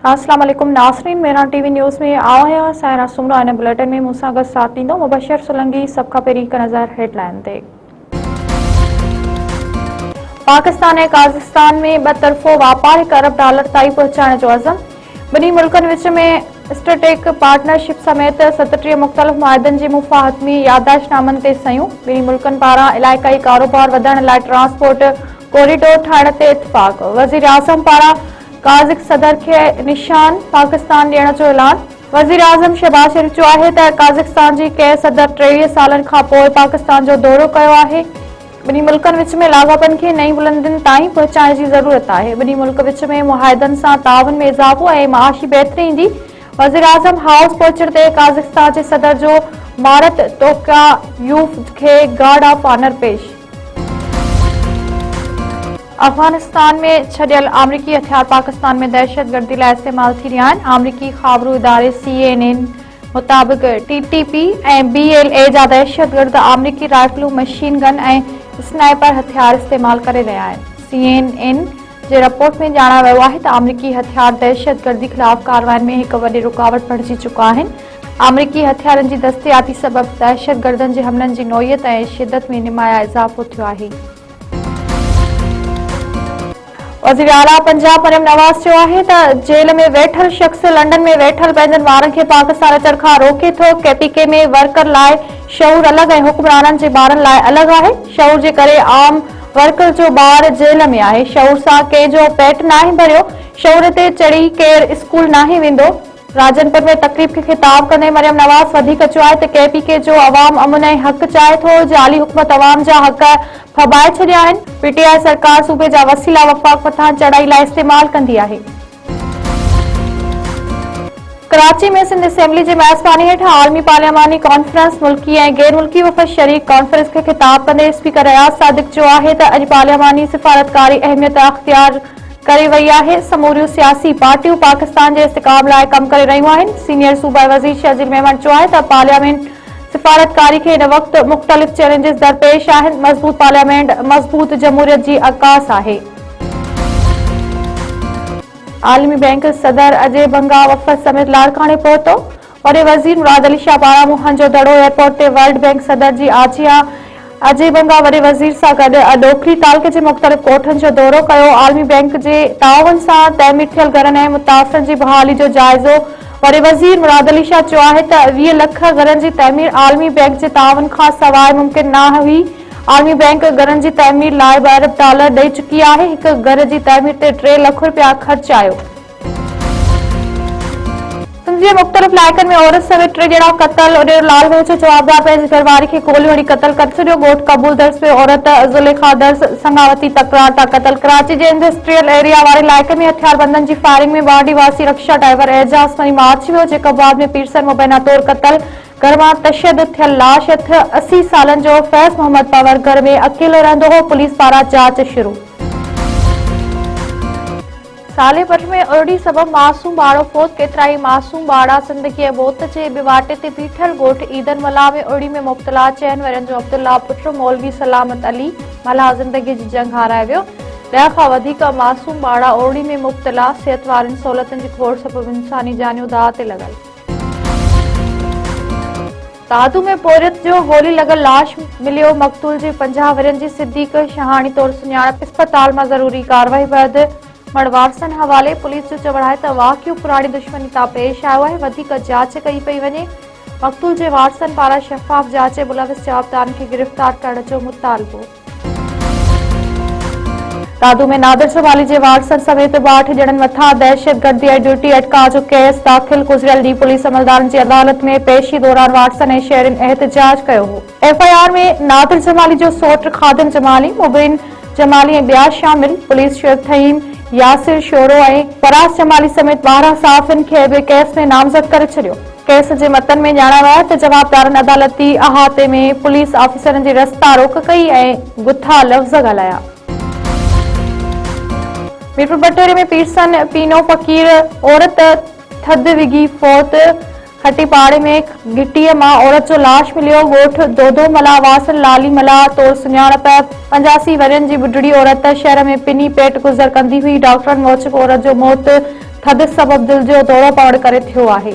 अस्सलाम वालेकुम नाज़रीन, मेरा टीवी न्यूज़ में आओ है सायरा सुमरा इन बुलेटिन में मूंसां गॾु साथ ॾींदो मुबशर सोलंकी। सब खां पहिरीं हिकु नज़र हेडलाइन ते। पाकिस्तान ऐं काज़ाख्स्तान में ॿ तरफ़ो वापार $1 अरब ताईं पहुचाइण जो अज़म। ॿिन्ही मुल्कनि विच में स्ट्रेटेजिक पार्टनरशिप समेत 37 मुख़्तलिफ़ मुआहिदनि जी मुफ़ाहतमी याददाश्तनामनि ते सयूं। ॿिन्ही मुल्कनि पारां इलाइक़ाई कारोबार वधण लाइ ट्रांसपोर्ट कॉरिडोर ठाहिण ते इत्तफ़ाक़। वज़ीर आज़म पारां काज़िक सदर के निशान पाकिस्तान ॾियण जो ऐलान। वज़ीर आज़म शहबाज शरीफ़ चयो आहे त काज़ाख्स्तान जी कंहिं सदर 30 सालनि खां पोइ पाकिस्तान जो दौरो कयो आहे। ॿिन्ही मुल्कनि विच में लाॻापनि खे नई बुलंदियुनि ताईं पहुचाइण जी ज़रूरत आहे। ॿिन्ही मुल्क विच में मुआहिदनि सां ताउन में इज़ाफ़ो ऐं माशी बहितरी ईंदी। वज़ीर आज़म हाउस पहुचण ते काज़ाख्स्तान जे सदर जो मारत तोकायूफ खे गार्ड ऑफ ऑनर पेश। अफगानिस्तान में छडियल अमरीकी हथियार पाकिस्तान में दहशतगर्दी लाइ इस्तेमाल थी रहिया आहिनि। अमरीकी ख़बरू इदारे CNN मुताबिक़ TTP ऐं BLA जा दहशतगर्द अमरीकी राइफलूं, मशीन गन ऐं स्नाइपर हथियार इस्तेमाल करे रहिया आहिनि। CNN जे रिपोर्ट में ॼाणायो वियो आहे त अमरीकी हथियार दहशतगर्दी ख़िलाफ़ कार्रवाइनि में हिकु वॾी रुकावट बणिजी चुका आहिनि। अमरीकी हथियारनि जी दस्तियाबी सबबि दहशतगर्दनि जे हमलनि जी नोयत ऐं शिदत में निमाया इज़ाफ़ो थियो आहे। वज़ीर आला पंजाब मरियम नवाज़ चयो आहे त जेल में वेठल शख़्स लंडन में वेठल पंहिंजनि ॿारनि खे पाकिस्तान अचण खां रोके थो। KPK में वर्कर लाइ शऊर अलॻि ऐं हुक्मराननि जे ॿारनि लाइ अलॻि आहे। शऊर जे करे आम वर्कर जो ॿार जेल में आहे। शऊर सां कंहिंजो पेट नाहे भरियो। शऊर ते चढ़ी केरु स्कूल नाहे वेंदो। राजनपुर में तकरीब खे ख़िताब कंदे मरियम नवाज़ वधीक चयो आहे त KPK जो अवाम अमन ऐं हक़ चाहे थो। जाली हुकूमत अवाम जा हक़ फबाए छॾिया आहिनि। PTI सरकार सूबे जा वसीला वफ़ाक़ मथां चढ़ाई लाइ इस्तेमाल कंदी आहे। कराची में सिंध असेंबली जी मेज़बानी हेठ आलमी पार्लियामानी कॉन्फ्रेंस मुल्की ऐं गैर मुल्की वफ़द शरीक कॉन्फ्रेंस खे ख़िताब कंदे स्पीकर रियाज़ सादिक चयो आहे त अॼु पार्लियामानी सिफ़ारतकारी अहमियत अख्तियार करे वई आहे। समूरियूं सियासी पार्टियूं पाकिस्तान जे इस्तिकाम लाइ कम करे रहियूं आहिनि। सीनियर सूबाई वज़ीर शजील मेमन चयो आहे त पार्लियामेंट सिफ़ारतकारी खे हिन वक़्तु मुख़्तलिफ़ चैलेंजिस दरपेश आहिनि। मज़बूत पार्लियामेंट मज़बूत जमहूरियत जी अक्कास आहे। आलमी बैंक सदर अजय बंगा वफ़द समेत लाड़काणे पहुतो। वॾे वज़ीर मुराद अली शाह पारां मुहन जो दड़ो एयरपोर्ट ते वर्ल्ड बैंक सदर जी आजिया अजय बंगा वॾे वज़ीर सां गॾु अॾोखरी तालुके जे मुख़्तलिफ़ कोठनि जो दौरो कयो। आलमी बैंक जे ताउन सां तइमीर थियल घरनि ऐं मुतासिरनि जी बहाली जो जाइज़ो। वॾे वज़ीर मुराद अली शाह चयो आहे त 20 लख घरनि जी तइमीर आलमी बैंक जे ताउन खां सवाइ मुमकिन न हुई। आलमी बैंक घरनि जी तइमीर लाइ $2 अरब ॾेई चुकी आहे। हिकु घर जी तइमीर ते $3 लख ख़र्च आयो। सिंध जे मुख़्तलिफ़ इलाइक़नि में औरत समेत 3 ॼणा क़तल। ओॾे लाल वेल जो जवाबदार पंहिंजी घरवारी खे गोली हणी क़तल करे छॾियो। ॻोठ कबूल दर्स में औरत ज़ुलेखा दर्स संगावती तकरार तां क़तल। कराची जे इंडस्ट्रियल एरिया वारे इलाइक़े में हथियारबंदनि जी फायरिंग में बांडी वासी रक्षा ड्राइवर एजाज़ मनी मारिजी वियो, जेको बाद में पीरसन मुबैना तौर क़तल। घर मां तशद्दुद थियल लाश 80 सालनि जो फैज़ मोहम्मद पवर घर में अकेलो रहंदो हो। पुलिस पारां जांच शुरू। साले भर में उरड़ी सबब मासूम ॿारो फौत। केतिराई मासूम ॿारा ज़िंदगी ऐं मौत जे बिवाटे ते बीठल। ॻोठ ईदन मला में उरड़ी में मुब्तला चइनि वरनि जो अब्दुल्ला पुट मौलवी सलामत अली मला ज़िंदगी जी जंग हाराए वियो। 10 खां वधीक मासूम ॿारा उरड़ी में मुब्तला। सिहत वारनि सहूलियतुनि जी खोड़ सबब इंसानी जानियूं दाह ते लॻल। दादू में पोरियत जो गोली लॻल लाश मिलियो। मक़तूल जी 50 वरनि जी सिद्दीक शहाणी तौर सुञाणप। इस्पताल मां ज़रूरी कार्रवाई बैदि मड़वारसन हवाले। पुलिस जो चवणु आहे त वाक़ियो पुराणी दुश्मनी तां पेश आयो आहे। वधीक जांच कई पई वञे। मक़तूल जे वारसनि पारां शफ़ाफ़ जांच ऐं मुलविस जवाबदारनि खे गिरफ़्तार करण जो मुतालबो। दादू में नादिर जमाली जे वारसनि समेत 62 ॼणनि मथां दहशतगर्दी ऐं ड्यूटी अटका जो केस दाख़िल। गुज़िरियल ॾींहुं पुलिस अमलदारनि जी अदालत में पेशी दौरान वारसनि ऐं शहरियुनि एहतजाज कयो हो। FIR में नादिर जमाली जो सौट खादिम जमाली, मुबीन जमाली ऐं ॿिया शामिल। पुलिस शरथईम यासिर शोरो ऐं फराज जमाली समेत 12 साफ़िन खे बि केस में नामज़द करे छॾियो। केस जे मतन में ॼाणायो आहे त जवाबदारनि अदालती अहाते में पुलिस ऑफिसरनि जी रस्ता रोक कई ऐं गुथा लफ़्ज़ ॻाल्हाया। मीरपुर बटेरे में पीरसन पीनो फ़कीर औरत थधि विगी फौत। खटी पाड़े में गिटीअ मां औरत जो लाश मिलियो। ॻोठ दोदो मला वासन लाली मला तौर सुञाणप। 85 वरनि जी बुढड़ी औरत शहर में पिनी पेट गुज़र कंदी हुई। डॉक्टरनि मूजिबि औरत जो मौत थधि सबब दिल जो दौरो पवण करे थियो आहे।